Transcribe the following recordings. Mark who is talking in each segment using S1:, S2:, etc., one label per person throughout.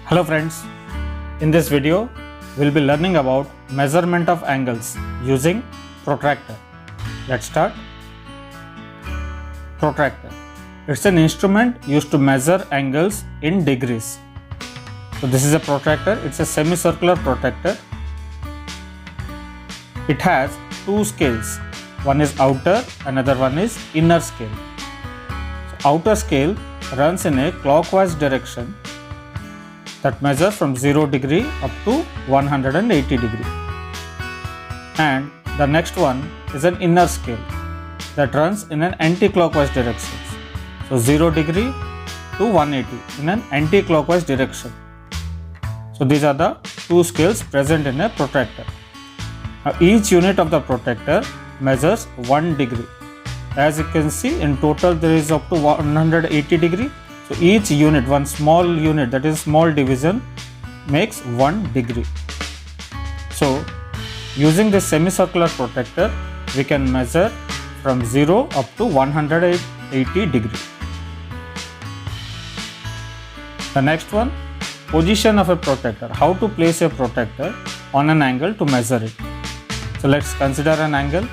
S1: Hello friends, in this video we will be learning about measurement of angles using protractor. Let's start. Protractor. It's an instrument used to measure angles in degrees. So this is a protractor. It's a semicircular protractor. It has two scales. One is outer, another one is inner scale. So outer scale runs in a clockwise direction that measures from 0 degree up to 180 degree. And the next one is an inner scale that runs in an anti-clockwise direction. So 0 degree to 180 in an anti-clockwise direction. So these are the two scales present in a protractor. Now each unit of the protractor measures 1 degree. As you can see, in total there is up to 180 degree. So each unit, one small unit, that is small division, makes 1 degree. So using this semicircular protractor, we can measure from 0 up to 180 degree. The next one, position of a protractor. How to place a protractor on an angle to measure it. So let's consider an angle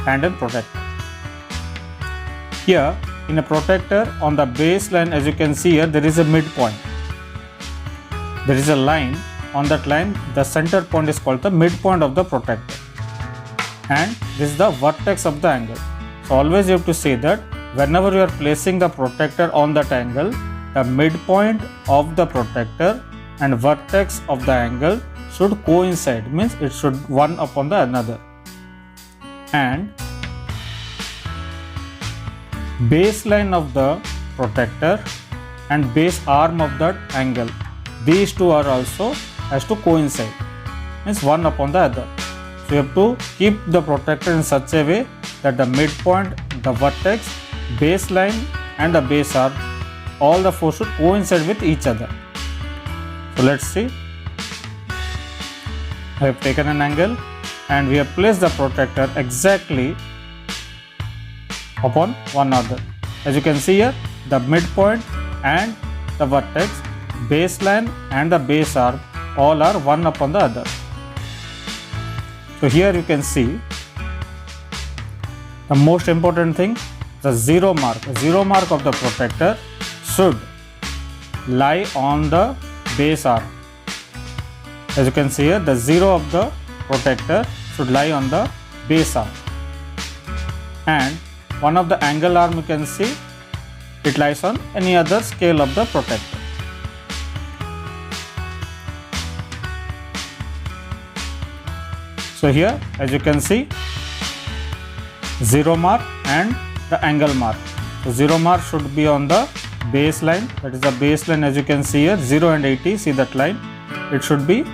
S1: and a protractor. Here in a protractor, on the baseline, as you can see here, there is a midpoint. There is a line. On that line, the center point is called the midpoint of the protractor. And this is the vertex of the angle. So always you have to say that whenever you are placing the protractor on that angle, the midpoint of the protractor and vertex of the angle should coincide, means it should one upon the another. And baseline of the protractor and base arm of that angle, these two are also has to coincide, means one upon the other. So you have to keep the protractor in such a way that the midpoint, the vertex, baseline and the base arm, all the four should coincide with each other. So let's see. I have taken an angle and we have placed the protractor exactly upon one another. As you can see here, the midpoint and the vertex, baseline and the base arm, all are one upon the other. So here you can see the most important thing, the zero mark. The zero mark of the protractor should lie on the base arm. As you can see here, the zero of the protractor should lie on the base arm. And one of the angle arm, you can see it lies on any other scale of the protractor. So here, as you can see, zero mark and the angle mark. So zero mark should be on the baseline, that is the baseline. As you can see here, 0 and 80, see that line, it should be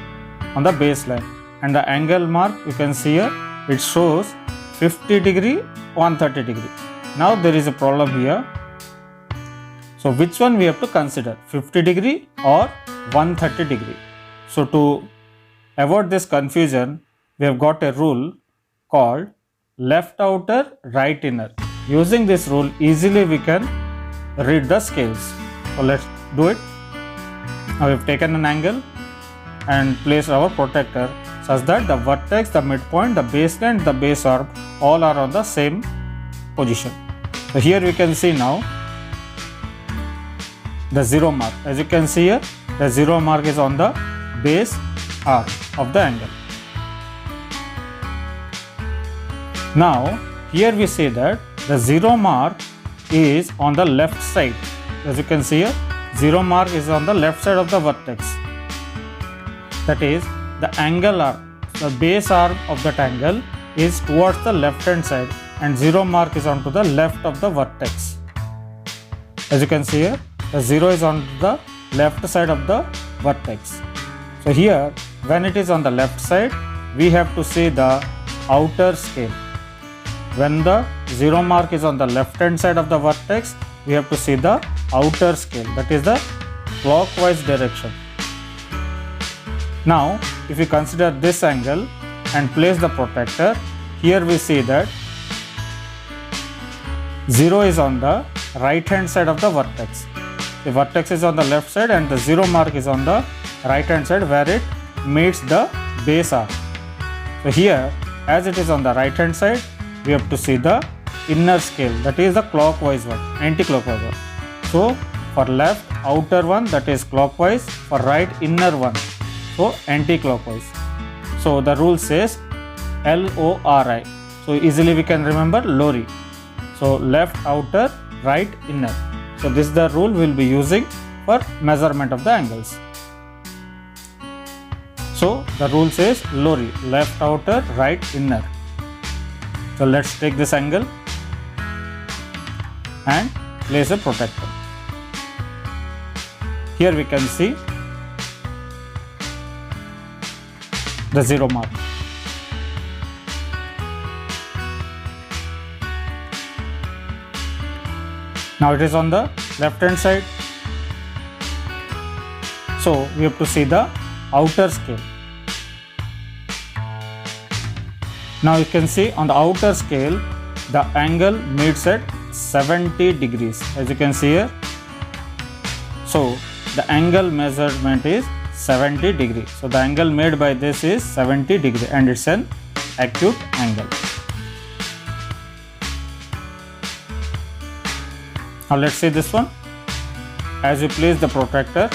S1: on the baseline. And the angle mark, you can see here, it shows 50 degree, 130 degree. Now there is a problem here. So which one we have to consider, 50 degree or 130 degree? So to avoid this confusion, we have got a rule called left outer, right inner. Using this rule, easily we can read the scales. So let's do it. Now we have taken an angle and placed our protractor such that the vertex, the midpoint, the baseline, the base arm, all are on the same position. So here we can see now the zero mark. As you can see here, the zero mark is on the base arm of the angle. Now here we say that the zero mark is on the left side. As you can see here, zero mark is on the left side of the vertex. That is, the angle arm, the base arm of that angle is towards the left hand side and zero mark is onto the left of the vertex. As you can see here, the zero is on the left side of the vertex. So here, when it is on the left side, we have to say the outer scale. When the zero mark is on the left hand side of the vertex, we have to see the outer scale, that is the clockwise direction. Now, if we consider this angle and place the protractor, here we see that 0 is on the right hand side of the vertex. The vertex is on the left side and the 0 mark is on the right hand side where it meets the base arc. So here, as it is on the right hand side, we have to see the inner scale, that is the clockwise one, anti-clockwise one. So for left outer one, that is clockwise, for right inner one, so anti-clockwise. So the rule says LORI. So easily we can remember LORI. So left outer, right inner. So this is the rule we will be using for measurement of the angles. So the rule says LORI, left outer, right inner. So let's take this angle and place a protector. Here we can see the 0 mark. Now it is on the left hand side. So we have to see the outer scale. Now you can see on the outer scale the angle meets at 70 degrees, as you can see here. So the angle measurement is 70 degrees. So the angle made by this is 70 degree and it's an acute angle. Now let's see this one. As you place the protractor,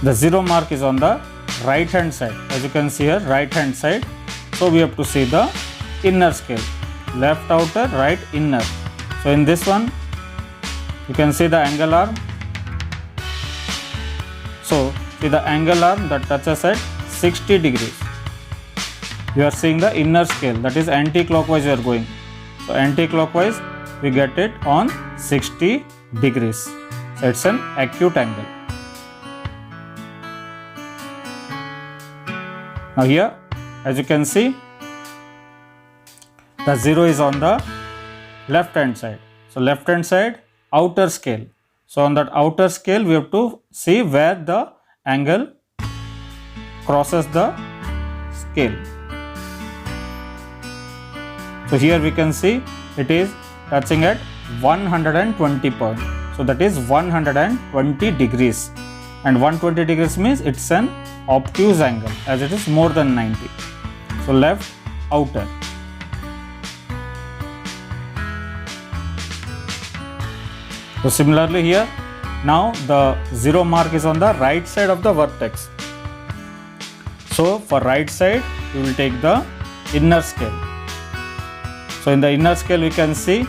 S1: the 0 mark is on the right hand side. As you can see here, right hand side. So we have to see the inner scale, left outer, right inner. So in this one, you can see the angle arm. So see the angle arm that touches at 60 degrees. You are seeing the inner scale, that is anti-clockwise you are going. So anti-clockwise we get it on 60 degrees. So it's an acute angle. Now here, as you can see, the 0 is on the left hand side. So left hand side, outer scale. So on that outer scale, we have to see where the angle crosses the scale. So here we can see it is touching at 120 point. So that is 120 degrees. And 120 degrees means it's an obtuse angle as it is more than 90. So left outer. So similarly here, now the 0 mark is on the right side of the vertex. So for right side, we will take the inner scale. So in the inner scale, we can see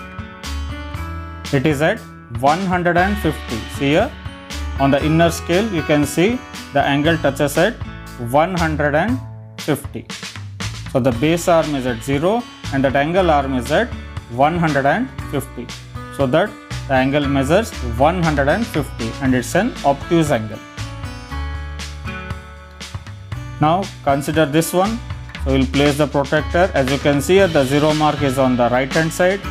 S1: it is at 150. See here, on the inner scale, you can see the angle touches at 150. So the base arm is at 0 and that angle arm is at 150. So that the angle measures 150 and it's an obtuse angle. Now consider this one. So we will place the protractor. As you can see here, the 0 mark is on the right hand side.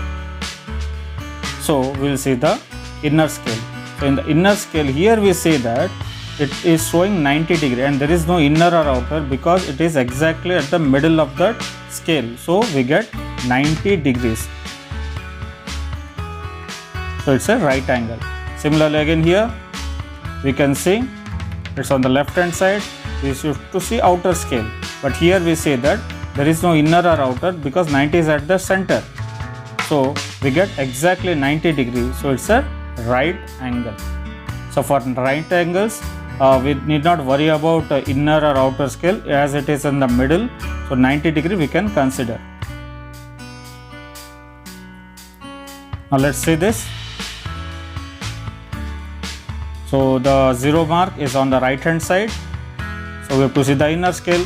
S1: So we will see the inner scale. So in the inner scale, here we say that it is showing 90 degree and there is no inner or outer because it is exactly at the middle of that scale. So we get 90 degrees. So it's a right angle. Similarly again here, we can see it's on the left hand side. We should to see outer scale. But here we say that there is no inner or outer because 90 is at the center. So we get exactly 90 degrees. So it's a right angle. So for right angles, we need not worry about inner or outer scale as it is in the middle. So 90 degree we can consider. Now let's see this. So the 0 mark is on the right hand side. So we have to see the inner scale.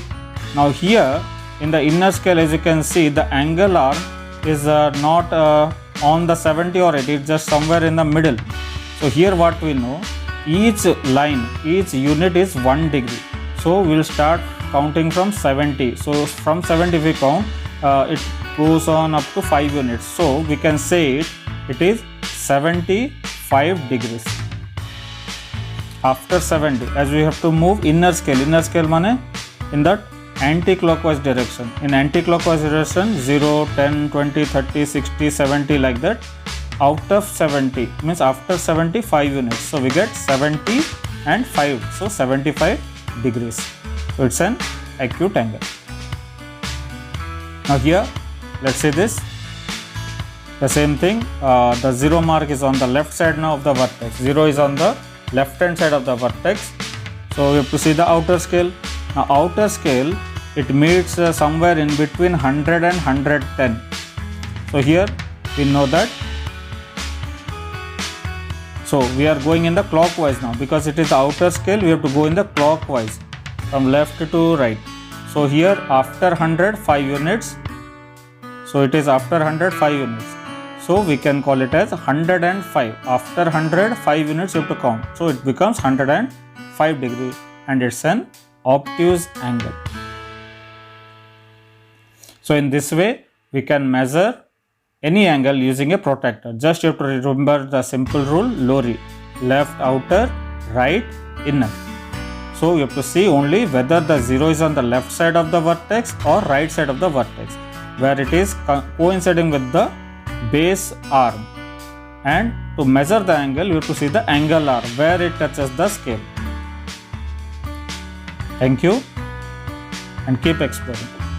S1: Now here in the inner scale, as you can see, the angle arm is not on the 70 or 80, it's just somewhere in the middle. So here what we know, each line, each unit is 1 degree. So we will start counting from 70. So from 70 we count, it goes on up to 5 units. So we can say it is 75 degrees. After 70, as we have to move inner scale means in that anti-clockwise direction. In anti-clockwise direction 0, 10, 20, 30, 60, 70 like that. Out of 70 means after 70 5 units. So we get 70 and 5. So 75 degrees. So it's an acute angle. Now here let's see this. The same thing, the 0 mark is on the left side now of the vertex. 0 is on the left hand side of the vertex. So we have to see the outer scale. Now outer scale, it meets somewhere in between 100 and 110. So here we know that. So we are going in the clockwise now, because it is the outer scale, we have to go in the clockwise from left to right. So here after 100 5 units. So it is after 100 5 units. So we can call it as 105. After 100 5 units you have to count. So it becomes 105 degree, and it's an obtuse angle. So in this way we can measure any angle using a protractor. Just you have to remember the simple rule, LORI, left outer, right inner. So you have to see only whether the 0 is on the left side of the vertex or right side of the vertex, where it is coinciding with the base arm. And to measure the angle, you have to see the angle arm where it touches the scale. Thank you, and keep exploring.